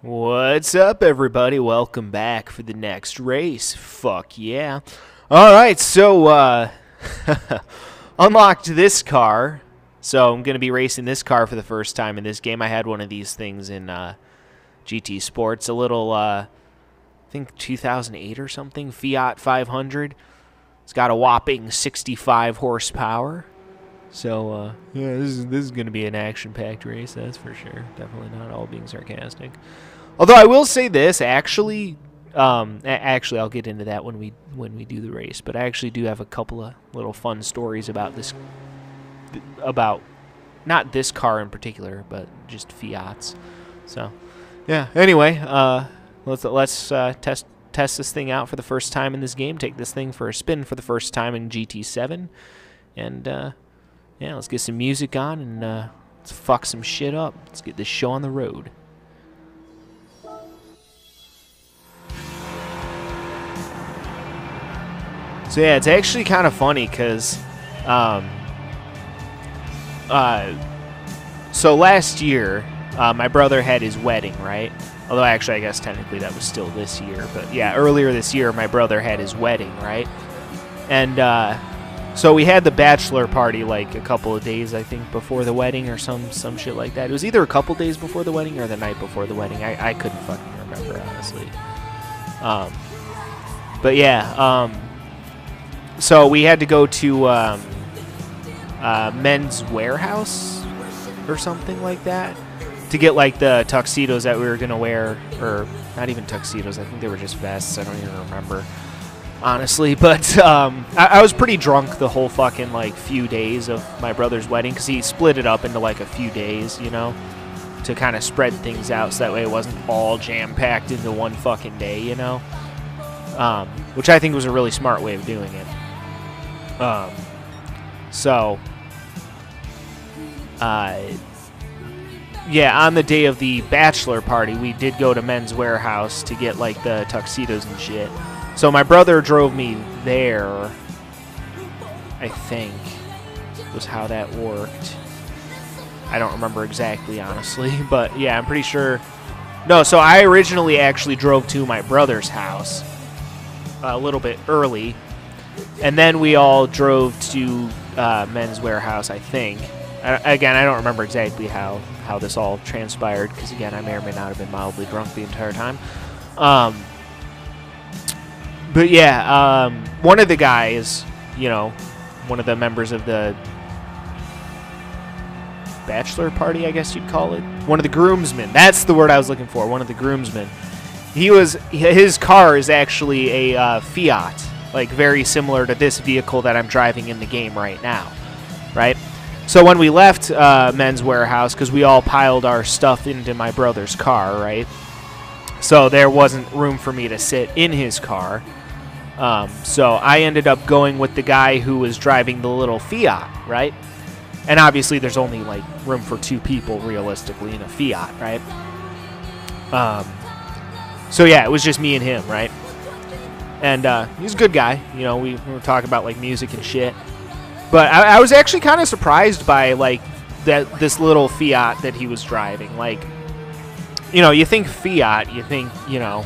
What's up, everybody? Welcome back for the next race. Fuck yeah. Alright, so, unlocked this car. So I'm going to be racing this car for the first time in this game. I had one of these things in GT Sports. A little, I think 2008 or something. Fiat 500. It's got a whopping 65 horsepower. So, yeah, this is going to be an action-packed race, that's for sure. Definitely not all being sarcastic. Although I will say this, actually, I'll get into that when we do the race. But I actually do have a couple of little fun stories about this, about not this car in particular, but just Fiats. So, yeah. Anyway, let's test this thing out for the first time in this game. Take this thing for a spin for the first time in GT7, and yeah, let's get some music on and let's fuck some shit up. Let's get this show on the road. So yeah, it's actually kind of funny because, so last year, my brother had his wedding, right? Although actually, I guess technically that was still this year. But yeah, earlier this year, my brother had his wedding, right? And so we had the bachelor party like a couple of days, I think, before the wedding or some shit like that. It was either a couple days before the wedding or the night before the wedding. I couldn't fucking remember, honestly. But yeah, so we had to go to Men's Warehouse or something like that to get like the tuxedos that we were gonna wear, or not even tuxedos. I think they were just vests. I don't even remember, honestly. But I was pretty drunk the whole fucking like few days of my brother's wedding because he split it up into like a few days, you know, to kind of spread things out so that way it wasn't all jam-packed into one fucking day, you know. Which I think was a really smart way of doing it. Yeah, on the day of the bachelor party, we did go to Men's Warehouse to get, like, the tuxedos and shit. So my brother drove me there, I think, was how that worked. I don't remember exactly, honestly, but yeah, I'm pretty sure. No, so I originally actually drove to my brother's house a little bit early, and then we all drove to Men's Warehouse, I think. Again, I don't remember exactly how this all transpired, because, again, I may or may not have been mildly drunk the entire time. But, yeah, one of the guys, you know, one of the members of the bachelor party, I guess you'd call it. One of the groomsmen. That's the word I was looking for, one of the groomsmen. His car is actually a Fiat, like very similar to this vehicle that I'm driving in the game right now, right? So when we left Men's Warehouse, because we all piled our stuff into my brother's car, right? So there wasn't room for me to sit in his car. So I ended up going with the guy who was driving the little Fiat, right? And obviously there's only like room for two people realistically in a Fiat, right? So yeah, it was just me and him, right? And he's a good guy. You know, we were talking about like music and shit. But I was actually kind of surprised by like this little Fiat that he was driving. Like, you know, you think Fiat, you think, you know,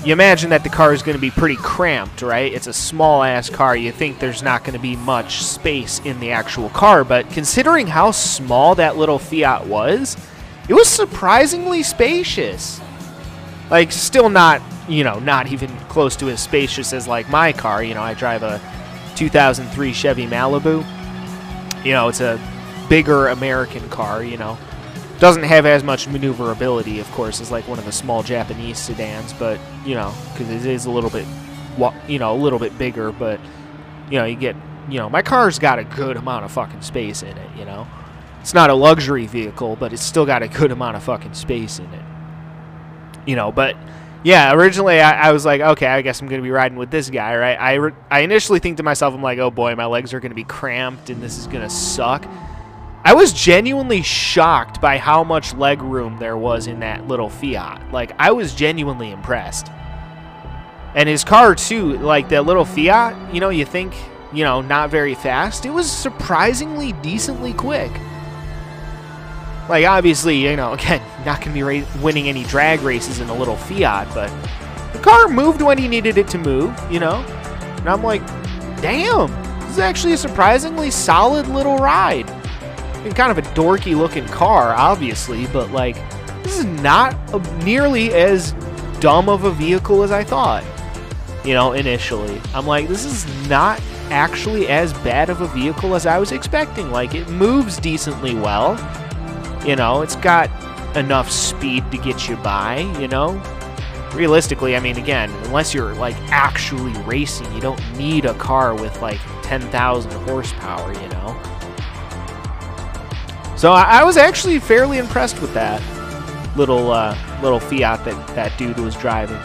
you imagine that the car is going to be pretty cramped, right? It's a small-ass car. You think there's not going to be much space in the actual car. But considering how small that little Fiat was, it was surprisingly spacious. Like, still not, you know, not even close to as spacious as, like, my car. You know, I drive a 2003 Chevy Malibu. You know, it's a bigger American car, you know. Doesn't have as much maneuverability, of course, as, like, one of the small Japanese sedans. But, you know, because it is a little bit, you know, a little bit bigger. But, you know, you get, you know, my car's got a good amount of fucking space in it, you know. It's not a luxury vehicle, but it's still got a good amount of fucking space in it. You know, but yeah, originally I was like, okay, I guess I'm going to be riding with this guy, right? I initially think to myself, I'm like, oh boy, my legs are going to be cramped and this is going to suck. I was genuinely shocked by how much leg room there was in that little Fiat. Like, I was genuinely impressed. And his car, too, like the little Fiat, you know, you think, you know, not very fast. It was surprisingly decently quick. Like, obviously, you know, again, not going to be winning any drag races in a little Fiat, but the car moved when he needed it to move, you know? And I'm like, damn, this is actually a surprisingly solid little ride. And kind of a dorky looking car, obviously, but like, this is not nearly as dumb of a vehicle as I thought, you know, initially. I'm like, this is not actually as bad of a vehicle as I was expecting. Like, it moves decently well. You know, it's got enough speed to get you by, you know? Realistically, I mean, again, unless you're, like, actually racing, you don't need a car with, like, 10,000 horsepower, you know? So I was actually fairly impressed with that little Fiat that dude was driving.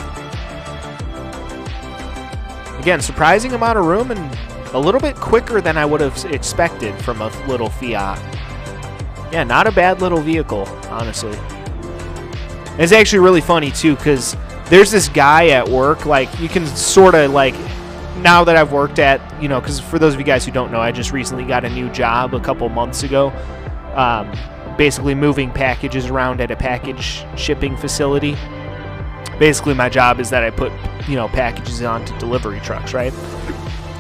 Again, surprising amount of room and a little bit quicker than I would have expected from a little Fiat. Yeah, not a bad little vehicle, honestly. It's actually really funny, too, because there's this guy at work, like, you can sort of, like, now that I've worked at, you know, because for those of you guys who don't know, I just recently got a new job a couple months ago, basically moving packages around at a package shipping facility. Basically, my job is that I put, you know, packages onto delivery trucks, right?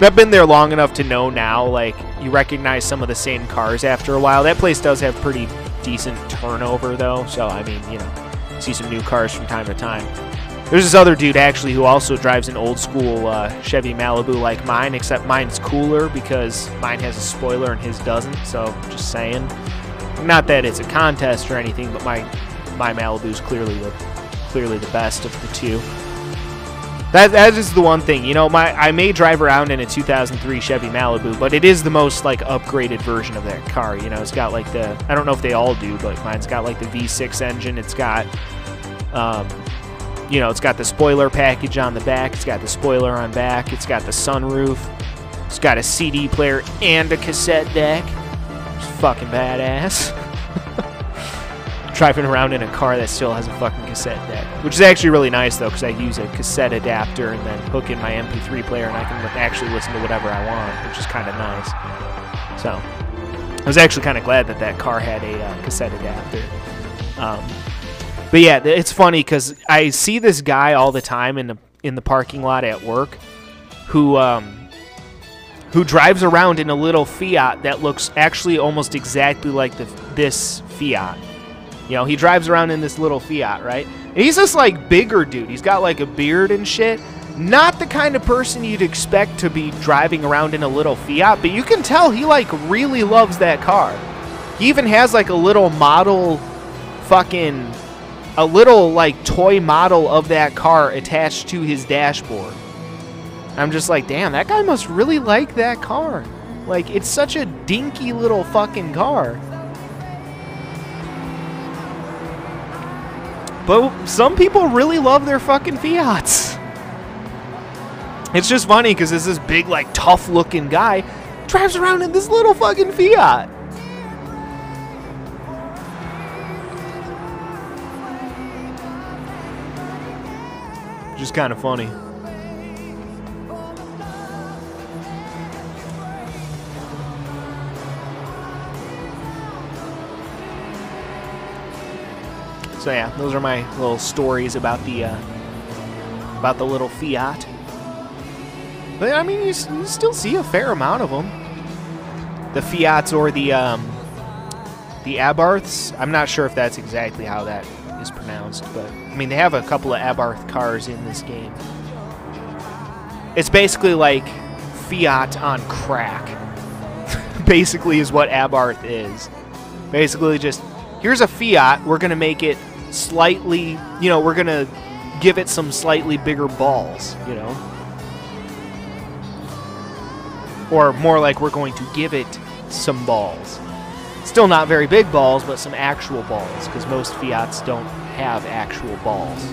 I've been there long enough to know now, like, you recognize some of the same cars after a while. That place does have pretty decent turnover, though, so, I mean, you know, see some new cars from time to time. There's this other dude, actually, who also drives an old-school Chevy Malibu like mine, except mine's cooler because mine has a spoiler and his doesn't, so just saying. Not that it's a contest or anything, but my Malibu's clearly the best of the two. That is the one thing, you know, I may drive around in a 2003 Chevy Malibu, but it is the most, like, upgraded version of that car, you know. It's got, like, I don't know if they all do, but mine's got, like, the V6 engine. It's got, you know, it's got the spoiler package on the back. It's got the spoiler on back. It's got the sunroof. It's got a CD player and a cassette deck. It's fucking badass. Driving around in a car that still has a fucking cassette deck, which is actually really nice, though, because I use a cassette adapter and then hook in my MP3 player, and I can actually listen to whatever I want, which is kind of nice. So I was actually kind of glad that that car had a cassette adapter. But yeah, it's funny because I see this guy all the time in the parking lot at work who drives around in a little Fiat that looks actually almost exactly like this Fiat. You know, he drives around in this little Fiat, right? And he's this, like, bigger dude. He's got, like, a beard and shit. Not the kind of person you'd expect to be driving around in a little Fiat, but you can tell he, like, really loves that car. He even has, like, a little model a little, like, toy model of that car attached to his dashboard. I'm just like, damn, that guy must really like that car. Like, it's such a dinky little fucking car. But some people really love their fucking Fiats. It's just funny because this big, like, tough-looking guy drives around in this little fucking Fiat. Just kind of funny. So yeah, those are my little stories about the little Fiat. But I mean, you still see a fair amount of them. The Fiats or the Abarths. I'm not sure if that's exactly how that is pronounced, but I mean, they have a couple of Abarth cars in this game. It's basically like Fiat on crack. Basically is what Abarth is. Basically just, here's a Fiat, we're going to make it slightly, you know, we're going to give it some slightly bigger balls, you know. Or more like we're going to give it some balls. Still not very big balls, but some actual balls, because most Fiats don't have actual balls.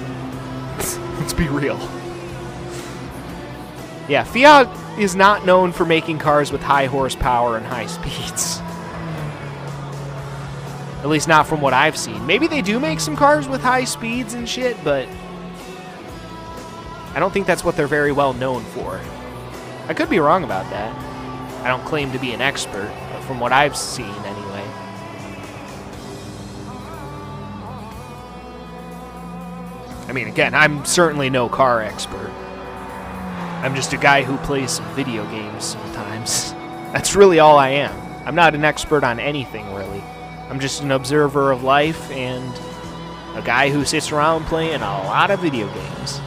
Let's be real. Yeah, Fiat is not known for making cars with high horsepower and high speeds. At least not from what I've seen. Maybe they do make some cars with high speeds and shit, but I don't think that's what they're very well known for. I could be wrong about that. I don't claim to be an expert, but from what I've seen anyway. I mean, again, I'm certainly no car expert. I'm just a guy who plays some video games sometimes. That's really all I am. I'm not an expert on anything, really. I'm just an observer of life and a guy who sits around playing a lot of video games.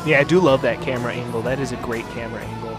Yeah, I do love that camera angle. That is a great camera angle.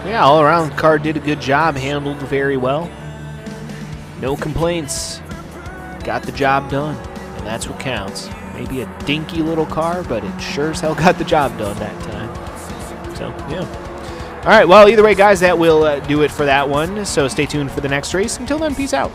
Yeah, all around, the car did a good job, handled very well. No complaints. Got the job done, and that's what counts. Maybe a dinky little car, but it sure as hell got the job done that time. So, yeah. All right, well, either way, guys, that will do it for that one. So stay tuned for the next race. Until then, peace out.